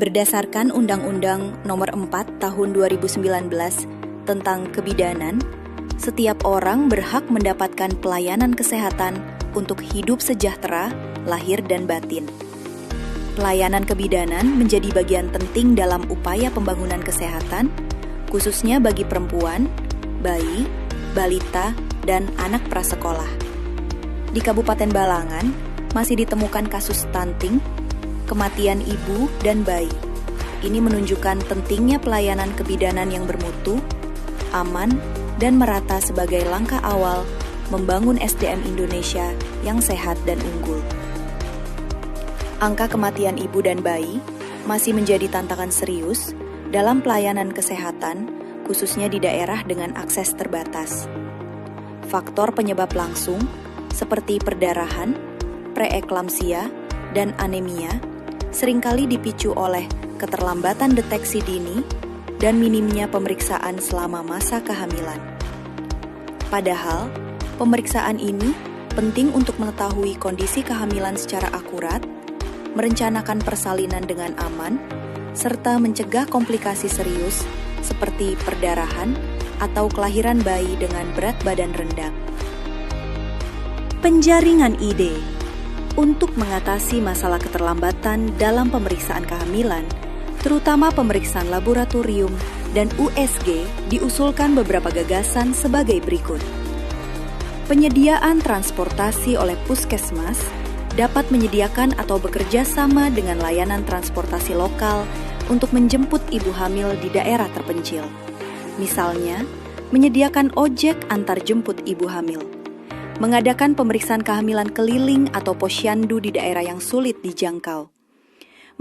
Berdasarkan Undang-Undang Nomor 4 Tahun 2019 tentang Kebidanan, setiap orang berhak mendapatkan pelayanan kesehatan untuk hidup sejahtera, lahir dan batin. Pelayanan kebidanan menjadi bagian penting dalam upaya pembangunan kesehatan, khususnya bagi perempuan, bayi, balita, dan anak prasekolah. Di Kabupaten Balangan, masih ditemukan kasus stunting, kematian ibu dan bayi. Ini menunjukkan pentingnya pelayanan kebidanan yang bermutu, aman, dan merata sebagai langkah awal membangun SDM Indonesia yang sehat dan unggul. Angka kematian ibu dan bayi masih menjadi tantangan serius dalam pelayanan kesehatan, khususnya di daerah dengan akses terbatas. Faktor penyebab langsung seperti perdarahan, preeklamsia, dan anemia seringkali dipicu oleh keterlambatan deteksi dini dan minimnya pemeriksaan selama masa kehamilan. Padahal, pemeriksaan ini penting untuk mengetahui kondisi kehamilan secara akurat, merencanakan persalinan dengan aman, serta mencegah komplikasi serius seperti perdarahan atau kelahiran bayi dengan berat badan rendah. Penjaringan ide. Untuk mengatasi masalah keterlambatan dalam pemeriksaan kehamilan, terutama pemeriksaan laboratorium dan USG, diusulkan beberapa gagasan sebagai berikut. Penyediaan transportasi oleh puskesmas dapat menyediakan atau bekerja sama dengan layanan transportasi lokal untuk menjemput ibu hamil di daerah terpencil. Misalnya, menyediakan ojek antar jemput ibu hamil. Mengadakan pemeriksaan kehamilan keliling atau posyandu di daerah yang sulit dijangkau.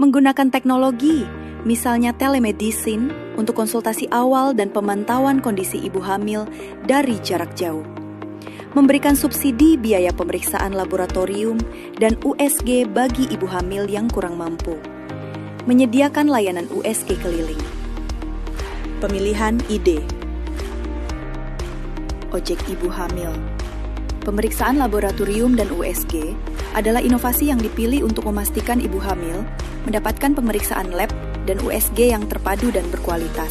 Menggunakan teknologi, misalnya telemedicine, untuk konsultasi awal dan pemantauan kondisi ibu hamil dari jarak jauh. Memberikan subsidi biaya pemeriksaan laboratorium dan USG bagi ibu hamil yang kurang mampu. Menyediakan layanan USG keliling. Pemilihan ide. Ojek ibu hamil. Pemeriksaan laboratorium dan USG adalah inovasi yang dipilih untuk memastikan ibu hamil mendapatkan pemeriksaan lab dan USG yang terpadu dan berkualitas.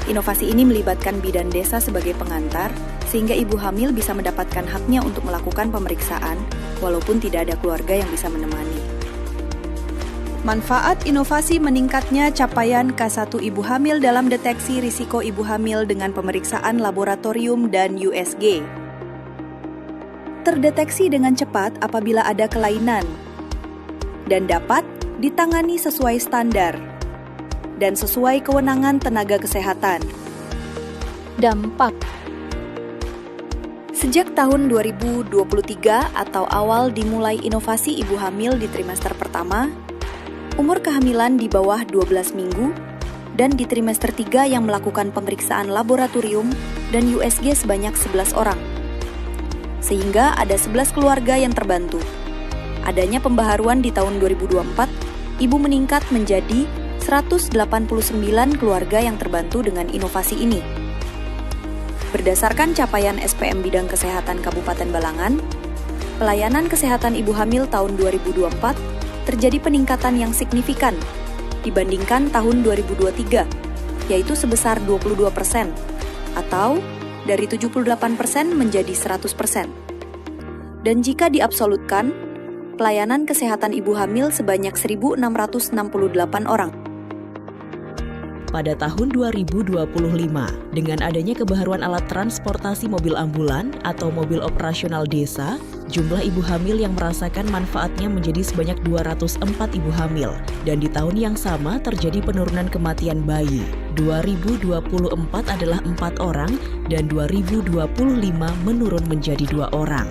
Inovasi ini melibatkan bidan desa sebagai pengantar, sehingga ibu hamil bisa mendapatkan haknya untuk melakukan pemeriksaan, walaupun tidak ada keluarga yang bisa menemani. Manfaat inovasi meningkatnya capaian K1 ibu hamil dalam deteksi risiko ibu hamil dengan pemeriksaan laboratorium dan USG. Terdeteksi dengan cepat apabila ada kelainan dan dapat ditangani sesuai standar dan sesuai kewenangan tenaga kesehatan. Dampak. Sejak tahun 2023 atau awal dimulai inovasi ibu hamil di trimester pertama, umur kehamilan di bawah 12 minggu, dan di trimester 3 yang melakukan pemeriksaan laboratorium dan USG sebanyak 11 orang. Sehingga ada 11 keluarga yang terbantu. Adanya pembaharuan di tahun 2024, ibu meningkat menjadi 189 keluarga yang terbantu dengan inovasi ini. Berdasarkan capaian SPM Bidang Kesehatan Kabupaten Balangan, pelayanan kesehatan ibu hamil tahun 2024 terjadi peningkatan yang signifikan dibandingkan tahun 2023, yaitu sebesar 22%, atau dari 78% menjadi 100%. Dan jika diabsolutkan, pelayanan kesehatan ibu hamil sebanyak 1.668 orang. Pada tahun 2025, dengan adanya kebaharuan alat transportasi mobil ambulan atau mobil operasional desa, jumlah ibu hamil yang merasakan manfaatnya menjadi sebanyak 204 ibu hamil. Dan di tahun yang sama terjadi penurunan kematian bayi. 2024 adalah 4 orang dan 2025 menurun menjadi 2 orang.